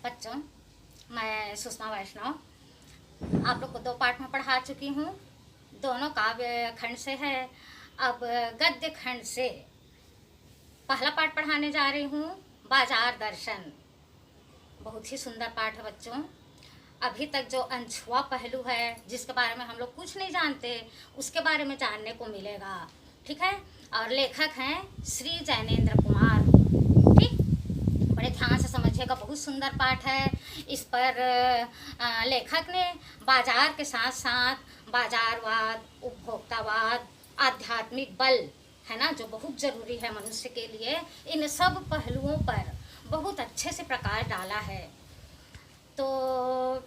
बच्चों, मैं सुषमा वैष्णव आप लोग को 2 पाठ में पढ़ा चुकी हूँ। दोनों काव्य खंड से है। अब गद्य खंड से पहला पाठ पढ़ाने जा रही हूँ, बाजार दर्शन। बहुत ही सुंदर पाठ है बच्चों। अभी तक जो अनछुआ पहलू है, जिसके बारे में हम लोग कुछ नहीं जानते, उसके बारे में जानने को मिलेगा। ठीक है। और लेखक हैं श्री जैनेन्द्र कुमार। ठीक, बड़े ध्यान से समझिएगा, बहुत सुंदर पाठ है। इस पर लेखक ने बाजार के साथ साथ बाजारवाद, उपभोक्तावाद, आध्यात्मिक बल है ना, जो बहुत ज़रूरी है मनुष्य के लिए, इन सब पहलुओं पर बहुत अच्छे से प्रकाश डाला है। तो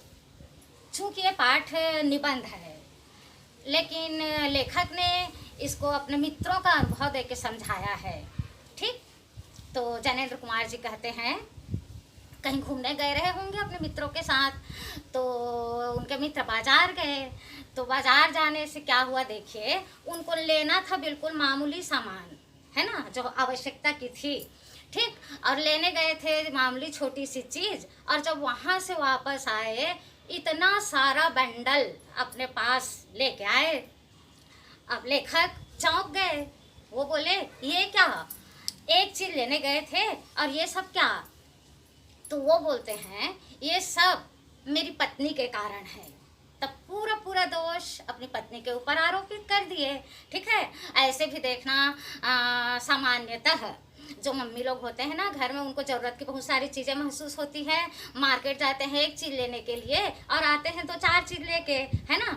चूँकि ये पाठ निबंध है, लेकिन लेखक ने इसको अपने मित्रों का अनुभव दे के समझाया है। ठीक, तो जैनेन्द्र कुमार जी कहते हैं, कहीं घूमने गए रहे होंगे अपने मित्रों के साथ, तो उनके मित्र बाजार गए। तो बाजार जाने से क्या हुआ, देखिए, उनको लेना था बिल्कुल मामूली सामान, है ना, जो आवश्यकता की थी। ठीक, और लेने गए थे मामूली छोटी सी चीज़, और जब वहाँ से वापस आए, इतना सारा बंडल अपने पास लेके आए। अब लेखक चौंक गए। वो बोले, ये क्या, एक चीज़ लेने गए थे और ये सब क्या? तो वो बोलते हैं, ये सब मेरी पत्नी के कारण है। तब पूरा पूरा दोष अपनी पत्नी के ऊपर आरोपित कर दिए। ठीक है। ऐसे भी देखना, सामान्यतः जो मम्मी लोग होते हैं ना घर में, उनको ज़रूरत की बहुत सारी चीज़ें महसूस होती है। मार्केट जाते हैं एक चीज़ लेने के लिए और आते हैं 2-4 चीज़ लेके, है ना।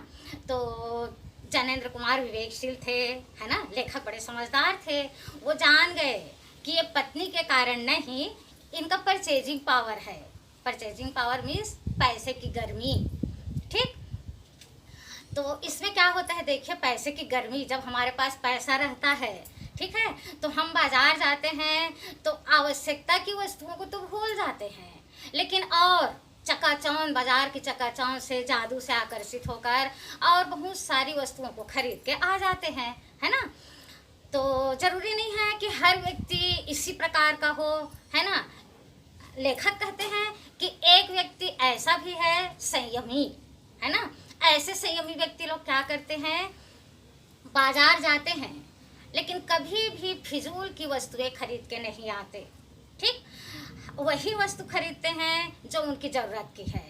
तो जैनेन्द्र कुमार विवेकशील थे, है ना, लेखक बड़े समझदार थे। वो जान गए कि ये पत्नी के कारण नहीं, इनका परचेजिंग पावर है। परचेजिंग पावर मीन्स पैसे की गर्मी। ठीक, तो इसमें क्या होता है, देखिए, पैसे की गर्मी, जब हमारे पास पैसा रहता है, ठीक है, तो हम बाजार जाते हैं तो आवश्यकता की वस्तुओं को तो भूल जाते हैं, लेकिन और चकाचौंध, बाजार की चकाचौंध से, जादू से आकर्षित होकर और बहुत सारी वस्तुओं को खरीद के आ जाते हैं, है ना। तो जरूरी नहीं है कि हर व्यक्ति इसी प्रकार का हो, है ना। लेखक कहते हैं कि एक व्यक्ति ऐसा भी है संयमी, है ना। ऐसे संयमी व्यक्ति लोग क्या करते हैं, बाजार जाते हैं लेकिन कभी भी फिजूल की वस्तुएं खरीद के नहीं आते। ठीक, वही वस्तु खरीदते हैं जो उनकी ज़रूरत की है।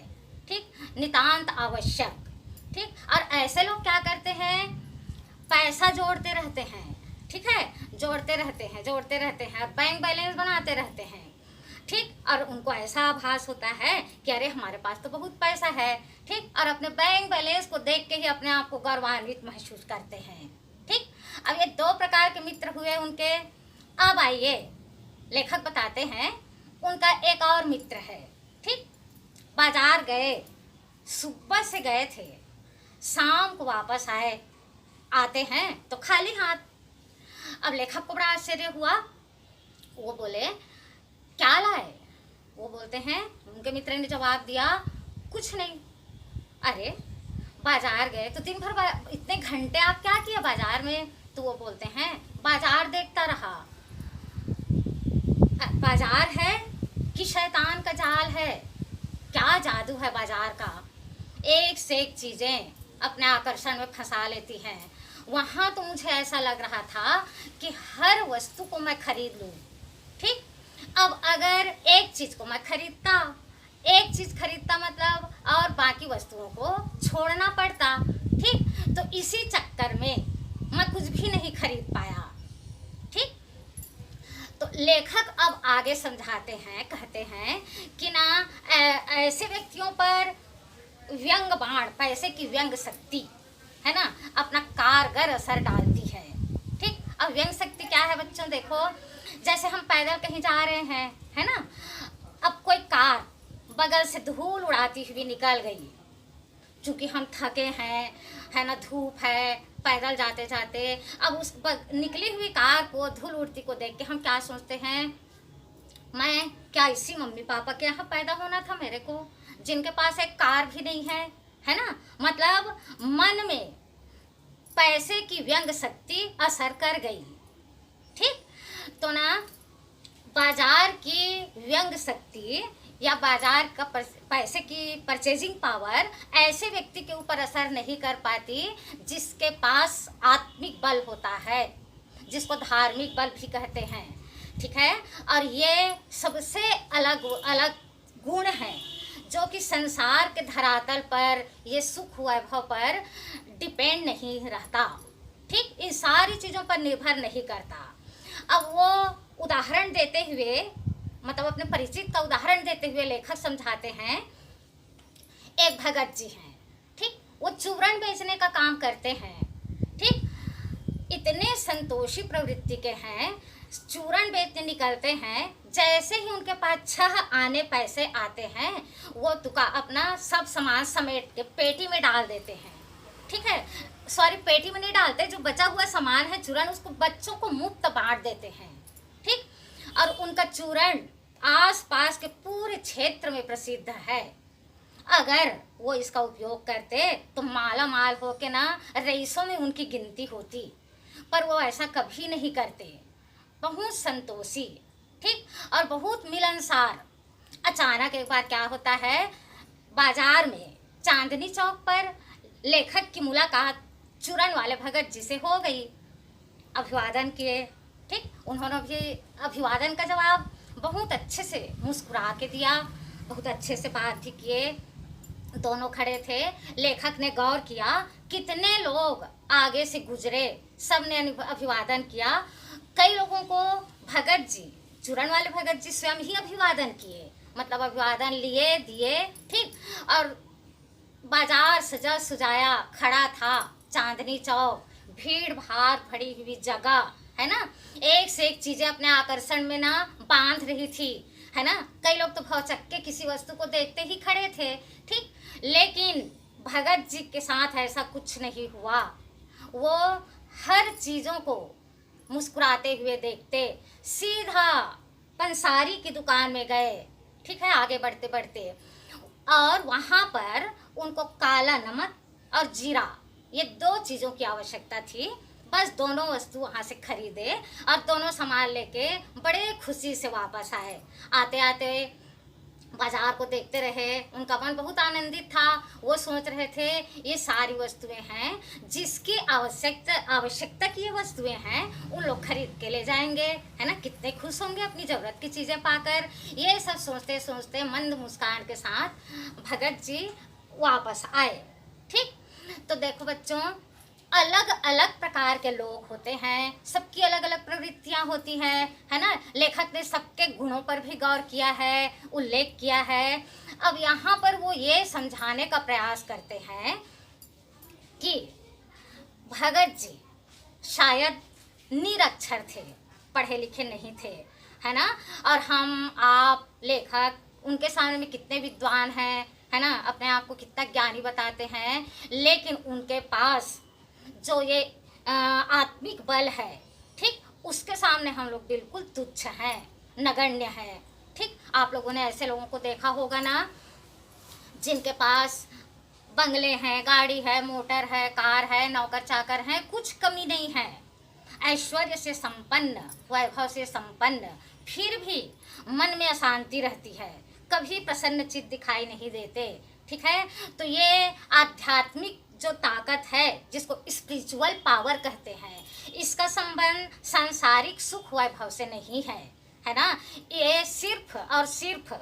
ठीक, नितांत आवश्यक। ठीक, और ऐसे लोग क्या करते हैं, पैसा जोड़ते रहते हैं। ठीक है, जोड़ते रहते हैं और बैंक बैलेंस बनाते रहते हैं। ठीक, और उनको ऐसा आभास होता है कि अरे हमारे पास तो बहुत पैसा है। ठीक, और अपने बैंक बैलेंस को देख के ही अपने आप को गौरवान्वित महसूस करते हैं। ठीक, अब ये 2 प्रकार के मित्र हुए उनके। अब आइए, लेखक बताते हैं उनका एक और मित्र है। ठीक, बाजार गए, सुबह से गए थे, शाम को वापस आते हैं तो खाली हाथ। अब लेखक को बड़ा आश्चर्य हुआ। वो बोले, क्या लाए? वो बोलते हैं, उनके मित्र ने जवाब दिया, कुछ नहीं। अरे बाजार गए तो दिन भर, इतने घंटे आप क्या किए बाजार में? तो वो बोलते हैं, बाजार देखता रहा। बाजार है कि शैतान का जाल है? क्या जादू है बाजार का, एक से एक चीज़ें अपने आकर्षण में फंसा लेती हैं। वहाँ तो मुझे ऐसा लग रहा था कि हर वस्तु को मैं खरीद लूँ। ठीक, अब अगर एक चीज़ को मैं खरीदता, एक चीज़ खरीदता मतलब, और बाकी वस्तुओं को छोड़ना पड़ता। ठीक, तो इसी चक्कर में मैं कुछ भी नहीं खरीद पाया। ठीक, तो लेखक अब आगे समझाते हैं, कहते हैं कि ना, ऐसे व्यक्तियों पर व्यंग बाण, पैसे की व्यंग शक्ति, है ना, अपना कारगर असर डालती है। ठीक, अब व्यंग शक्ति क्या है बच्चों, देखो, जैसे हम पैदल कहीं जा रहे हैं, है ना, अब कोई कार बगल से धूल उड़ाती हुई निकल गई, चूँकि हम थके हैं, है ना, धूप है, पैदल जाते जाते, अब उस निकली हुई कार को, धूल उड़ती को देख के हम क्या सोचते हैं, मैं क्या इसी मम्मी पापा के यहाँ पैदा होना था मेरे को, जिनके पास एक कार भी नहीं है ना। मतलब मन में पैसे की व्यंग शक्ति असर कर गई। ठीक, तो ना, बाजार की व्यंग शक्ति या बाजार का पैसे की परचेजिंग पावर ऐसे व्यक्ति के ऊपर असर नहीं कर पाती जिसके पास आत्मिक बल होता है, जिसको धार्मिक बल भी कहते हैं। ठीक है, और ये सबसे अलग अलग गुण है जो कि संसार के धरातल पर, ये सुख वैभव पर डिपेंड नहीं रहता। ठीक, इन सारी चीज़ों पर निर्भर नहीं करता। अब वो उदाहरण देते हुए, मतलब अपने परिचित का उदाहरण देते हुए लेखक समझाते हैं। एक भगत जी हैं, ठीक, वो चूरण बेचने का काम करते हैं। ठीक, इतने संतोषी प्रवृत्ति के हैं, चूरण बेचने निकलते हैं, जैसे ही उनके पास 6 आने पैसे आते हैं वो तुका अपना सब सामान समेट के पेटी में डाल देते हैं। ठीक है, सॉरी, पेटी में नहीं डालते, जो बचा हुआ सामान है चूरण, उसको बच्चों को मुफ्त बांट देते हैं। ठीक, और उनका चूरण आसपास के पूरे क्षेत्र में प्रसिद्ध है। अगर वो इसका उपयोग करते तो माला माल होके ना रईसों में उनकी गिनती होती, पर वो ऐसा कभी नहीं करते। बहुत संतोषी, ठीक, और बहुत मिलनसार। अचानक एक बार क्या होता है, बाजार में चांदनी चौक पर लेखक की मुलाकात चूरण वाले भगत जी से हो गई। अभिवादन किए। ठीक, उन्होंने भी अभिवादन का जवाब बहुत अच्छे से मुस्कुरा के दिया, बहुत अच्छे से बात भी किए। दोनों खड़े थे, लेखक ने गौर किया कितने लोग आगे से गुजरे, सब ने अभिवादन किया। कई लोगों को भगत जी, चूरण वाले भगत जी स्वयं ही अभिवादन किए, मतलब अभिवादन लिए दिए। ठीक, और बाजार सजा सुजाया खड़ा था, चांदनी चौक, भीड़ भाड़ भरी हुई जगह है ना, एक से एक चीजें अपने आकर्षण में ना बांध रही थी, है ना। कई लोग तो भौचक्के किसी वस्तु को देखते ही खड़े थे। ठीक, लेकिन भगत जी के साथ ऐसा कुछ नहीं हुआ। वो हर चीजों को मुस्कुराते हुए देखते, सीधा पंसारी की दुकान में गए। ठीक है, आगे बढ़ते बढ़ते, और वहाँ पर उनको काला नमक और जीरा, ये 2 चीज़ों की आवश्यकता थी। बस दोनों वस्तु वहाँ से खरीदे और दोनों सामान लेके बड़े खुशी से वापस आए। आते आते बाजार को देखते रहे, उनका मन बहुत आनंदित था। वो सोच रहे थे ये सारी वस्तुएं हैं जिसकी आवश्यकता की ये वस्तुएं हैं, उन लोग खरीद के ले जाएंगे, है ना। कितने खुश होंगे अपनी ज़रूरत की चीज़ें पाकर। ये सब सोचते सोचते मंद मुस्कान के साथ भगत जी वापस आए। ठीक, तो देखो बच्चों, अलग अलग प्रकार के लोग होते हैं, सबकी अलग अलग प्रवृत्तियां होती हैं, है ना। लेखक ने सबके गुणों पर भी गौर किया है, उल्लेख किया है। अब यहाँ पर वो ये समझाने का प्रयास करते हैं कि भगत जी शायद निरक्षर थे, पढ़े लिखे नहीं थे, है ना। और हम आप लेखक उनके सामने में कितने विद्वान हैं, है ना, अपने आप को कितना ज्ञानी बताते हैं, लेकिन उनके पास जो ये आत्मिक बल है, ठीक, उसके सामने हम लोग बिल्कुल तुच्छ हैं, नगण्य हैं। ठीक, आप लोगों ने ऐसे लोगों को देखा होगा ना, जिनके पास बंगले हैं, गाड़ी है, मोटर है, कार है, नौकर चाकर हैं, कुछ कमी नहीं है, ऐश्वर्य से संपन्न, वैभव से संपन्न, फिर भी मन में अशांति रहती है, कभी प्रसन्न चित्त दिखाई नहीं देते। ठीक है, तो ये आध्यात्मिक जो ताकत है, जिसको स्पिरिचुअल पावर कहते हैं, इसका संबंध सांसारिक सुख वैभव से नहीं है, है ना। ये सिर्फ और सिर्फ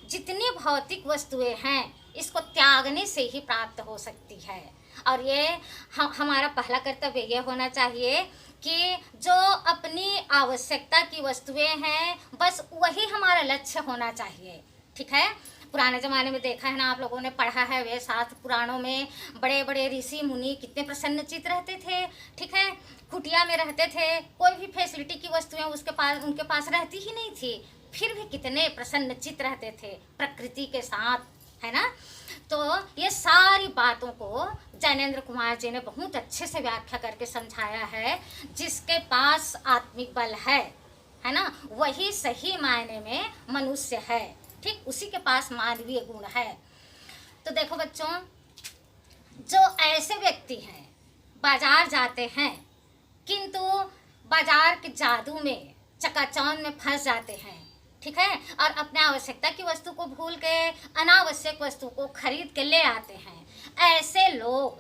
जितनी भौतिक वस्तुएं हैं, इसको त्यागने से ही प्राप्त हो सकती है। और ये हमारा पहला कर्तव्य ये होना चाहिए कि जो अपनी आवश्यकता की वस्तुएं हैं, बस वही हमारा लक्ष्य होना चाहिए। ठीक है, पुराने ज़माने में देखा है ना, आप लोगों ने पढ़ा है वे शास्त्र पुराणों में, बड़े बड़े ऋषि मुनि कितने प्रसन्नचित्त रहते थे। ठीक है, कुटिया में रहते थे, कोई भी फैसिलिटी की वस्तुएं उनके पास रहती ही नहीं थी, फिर भी कितने प्रसन्नचित्त रहते थे प्रकृति के साथ, है ना। तो ये सारी बातों को जैनेंद्र कुमार जी ने बहुत अच्छे से व्याख्या करके समझाया है। जिसके पास आत्मिक बल है ना, वही सही मायने में मनुष्य है। ठीक, उसी के पास मानवीय गुण है। तो देखो बच्चों, जो ऐसे व्यक्ति हैं, बाजार जाते हैं किंतु बाजार के जादू में चकाचौंध में फंस जाते हैं, ठीक है, और अपने आवश्यकता की वस्तु को भूल के अनावश्यक वस्तु को खरीद के ले आते हैं। ऐसे लोग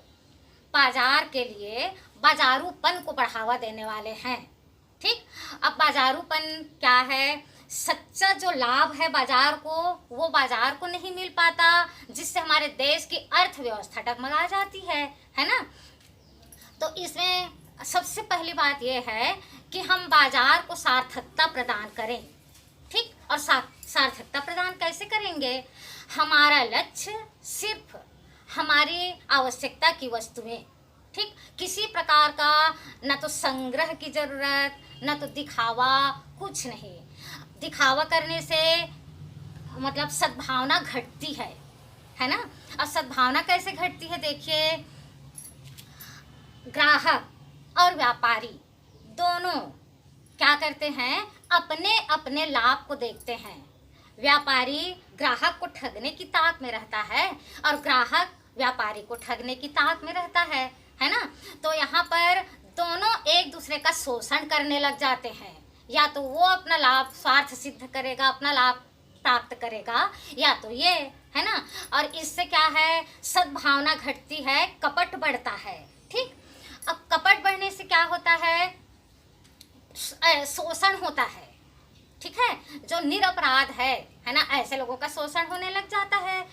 बाजार के लिए बाजारूपन को बढ़ावा देने वाले हैं। ठीक, अब बाजारूपन क्या है? सच्चा जो लाभ है बाजार को, वो बाजार को नहीं मिल पाता, जिससे हमारे देश की अर्थव्यवस्था डगमगा जाती है ना। तो इसमें सबसे पहली बात यह है कि हम बाजार को सार्थकता प्रदान करें। ठीक, और सार्थकता प्रदान कैसे करेंगे? हमारा लक्ष्य सिर्फ हमारी आवश्यकता की वस्तुएं, ठीक, किसी प्रकार का न तो संग्रह की जरूरत, न तो दिखावा, कुछ नहीं। दिखावा करने से मतलब सद्भावना घटती है ना। और सद्भावना कैसे घटती है? देखिए, ग्राहक और व्यापारी दोनों क्या करते हैं? अपने अपने लाभ को देखते हैं। व्यापारी ग्राहक को ठगने की ताक में रहता है और ग्राहक व्यापारी को ठगने की ताक में रहता है ना। तो यहाँ पर दोनों एक दूसरे का शोषण करने लग जाते हैं। या तो वो अपना लाभ स्वार्थ सिद्ध करेगा, अपना लाभ प्राप्त करेगा, या तो ये, है ना। और इससे क्या है? सद्भावना घटती है, कपट बढ़ता है। ठीक, अब कपट बढ़ने से क्या होता है? शोषण होता है। ठीक है, जो निरपराध है ना, ऐसे लोगों का शोषण होने लग जाता है।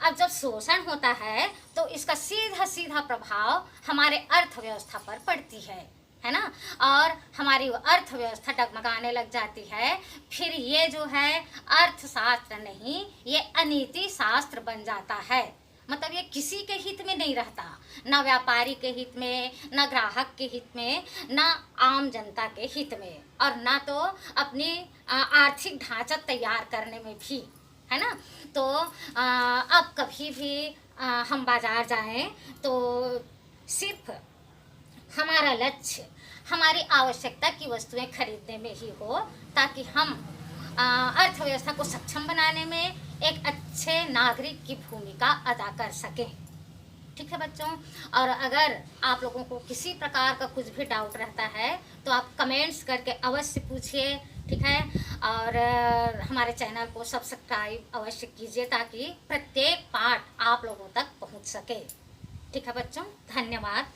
अब जब शोषण होता है तो इसका सीधा सीधा प्रभाव हमारे अर्थव्यवस्था पर पड़ती है ना। और हमारी अर्थव्यवस्था डगमगाने लग जाती है। फिर ये जो है अर्थशास्त्र नहीं, ये अनीति शास्त्र बन जाता है। मतलब ये किसी के हित में नहीं रहता, ना व्यापारी के हित में, ना ग्राहक के हित में, ना आम जनता के हित में, और ना तो अपनी आर्थिक ढांचा तैयार करने में भी, है ना। तो अब कभी भी हम बाजार जाएं तो सिर्फ हमारा लक्ष्य हमारी आवश्यकता की वस्तुएं खरीदने में ही हो, ताकि हम अर्थव्यवस्था को सक्षम बनाने में एक अच्छे नागरिक की भूमिका अदा कर सकें। ठीक है बच्चों, और अगर आप लोगों को किसी प्रकार का कुछ भी डाउट रहता है तो आप कमेंट्स करके अवश्य पूछिए। ठीक है, और हमारे चैनल को सब्सक्राइब अवश्य कीजिए ताकि प्रत्येक पाठ आप लोगों तक पहुंच सके। ठीक है बच्चों, धन्यवाद।